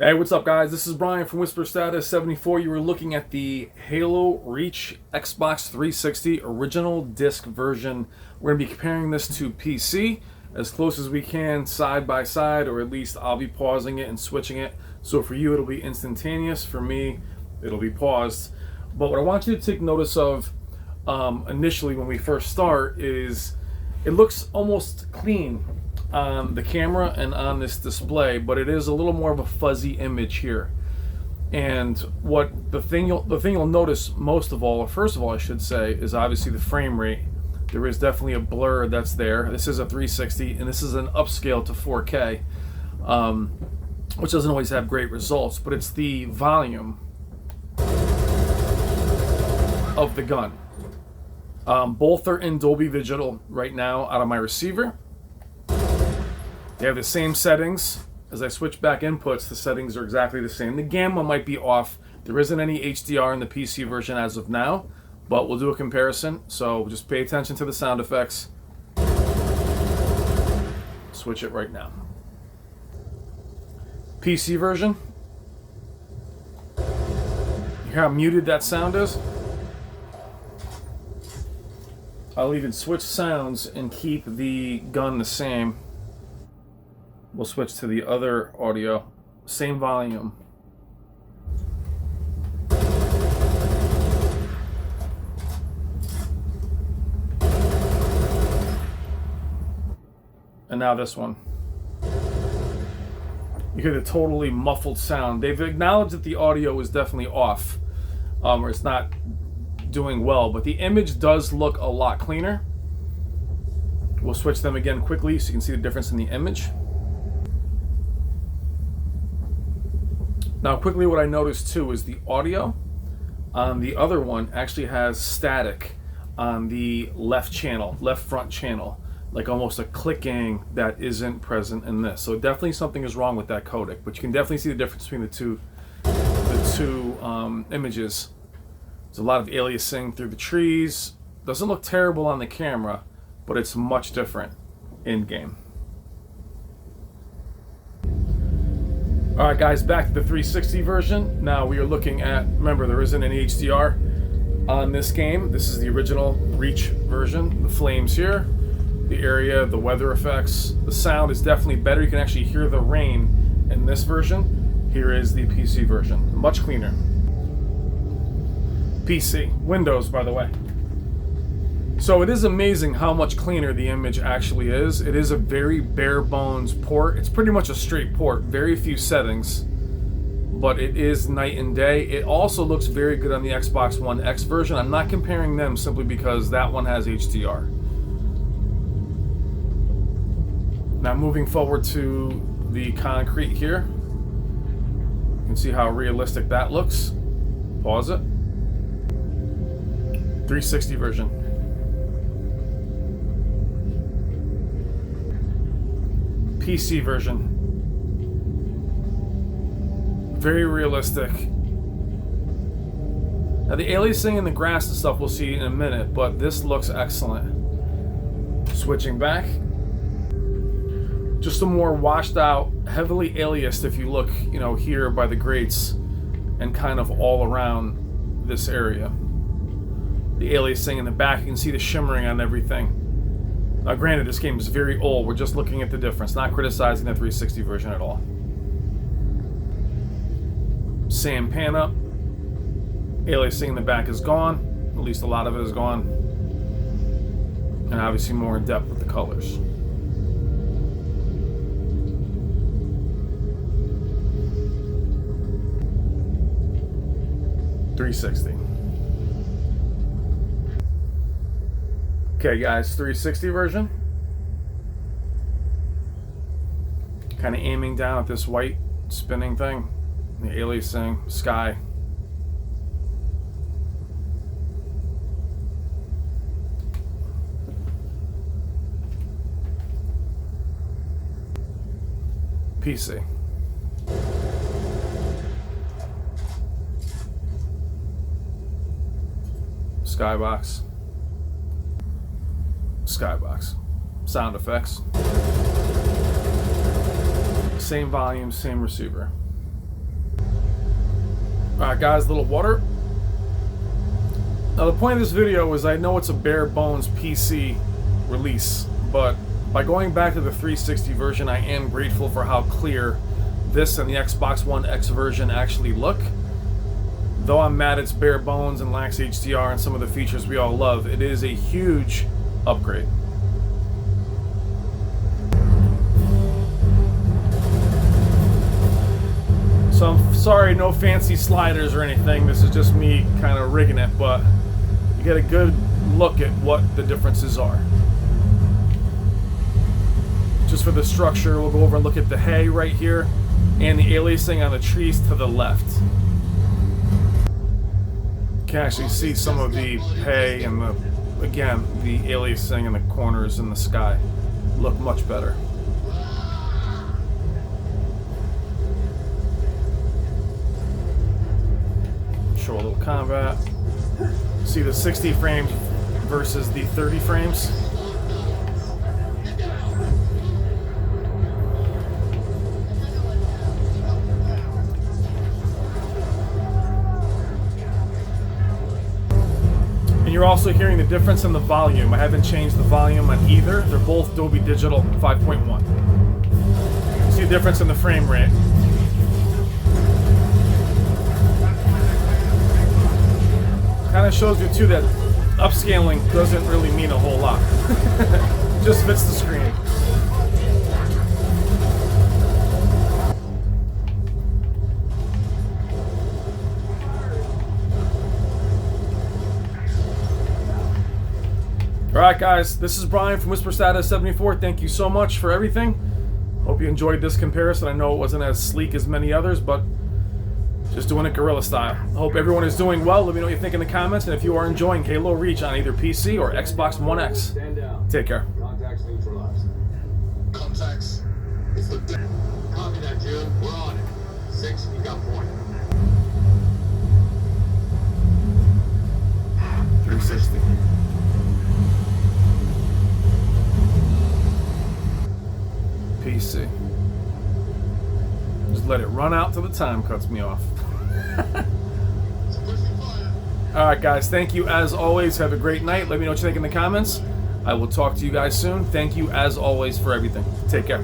Hey, what's up, guys? This is Brian from Whisper Status 74. You were looking at the Halo Reach Xbox 360 original disc version. We're going to be comparing this to PC as close as we can, side by side, or at least I'll be pausing it and switching it. So for you, it'll be instantaneous. For me, it'll be paused. But what I want you to take notice of initially when we first start is it looks almost clean on the camera and on this display, but it is a little more of a fuzzy image here. And what the thing you'll notice most of all, or first of all I should say, is obviously the frame rate. There is definitely a blur that's there. This is a 360 and this is an upscale to 4K, which doesn't always have great results, but it's the volume of the gun. Both are in Dolby Digital right now out of my receiver. They have the same settings. As I switch back inputs, the settings are exactly the same. The gamma might be off. There isn't any HDR in the PC version as of now, but we'll do a comparison. So just pay attention to the sound effects. Switch it right now. PC version. You hear how muted that sound is? I'll even switch sounds and keep the gun the same. We'll switch to the other audio, same volume. And now this one. You hear the totally muffled sound. They've acknowledged that the audio is definitely off, or it's not doing well, but the image does look a lot cleaner. We'll switch them again quickly so you can see the difference in the image. Now quickly, what I noticed too is the audio on the other one actually has static on the left front channel, like almost a clicking that isn't present in this. So definitely something is wrong with that codec, but you can definitely see the difference between the two images. There's a lot of aliasing through the trees. Doesn't look terrible on the camera, but it's much different in game. Alright guys, back to the 360 version. Now we are looking at, remember there isn't any HDR on this game. This is the original Reach version. The flames here, the area, the weather effects. The sound is definitely better. You can actually hear the rain in this version. Here is the PC version. Much cleaner. PC. Windows, by the way. So it is amazing how much cleaner the image actually is. It is a very bare bones port. It's pretty much a straight port, very few settings, but it is night and day. It also looks very good on the Xbox One X version. I'm not comparing them simply because that one has HDR. Now moving forward to the concrete here. You can see how realistic that looks. Pause it. 360 version. PC version. Very realistic. Now the aliasing and the grass and stuff we'll see in a minute, but this looks excellent. Switching back. Just a more washed out, heavily aliased if you look, here by the grates and kind of all around this area. The aliasing in the back, you can see the shimmering on everything. Now granted, this game is very old. We're just looking at the difference, not criticizing the 360 version at all. Same pan up. Aliasing in the back is gone. At least a lot of it is gone. And obviously more in depth with the colors. .360. Okay guys, 360 version. Kind of aiming down at this white spinning thing. The aliasing, sky. PC. Skybox. Skybox. Sound effects. Same volume, same receiver. Alright guys, a little water. Now the point of this video is I know it's a bare bones PC release, but by going back to the 360 version, I am grateful for how clear this and the Xbox One X version actually look. Though I'm mad it's bare bones and lacks HDR and some of the features we all love, it is a huge upgrade. So I'm sorry, no fancy sliders or anything. This is just me kind of rigging it, but you get a good look at what the differences are. Just for the structure, we'll go over and look at the hay right here and the aliasing on the trees to the left. You can actually see some of the hay and again, the aliasing in the corners in the sky look much better. Show a little combat. See the 60 frames versus the 30 frames. And you're also hearing the difference in the volume. I haven't changed the volume on either. They're both Dolby Digital 5.1. You see the difference in the frame rate. Kind of shows you too that upscaling doesn't really mean a whole lot. Just fits the screen. Alright guys, this is Brian from Whisper Status 74. Thank you so much for everything. Hope you enjoyed this comparison. I know it wasn't as sleek as many others, but just doing it guerrilla style. I hope everyone is doing well. Let me know what you think in the comments, and if you are enjoying Halo Reach on either PC or Xbox One X. Take care. Contacts neutralized. Contacts. It's the copy that, June. We're on it. 6, you got point. 360. PC. Just let it run out till the time cuts me off. Alright guys, thank you as always. Have a great night. Let me know what you think in the comments. I will talk to you guys soon. Thank you as always for everything. Take care.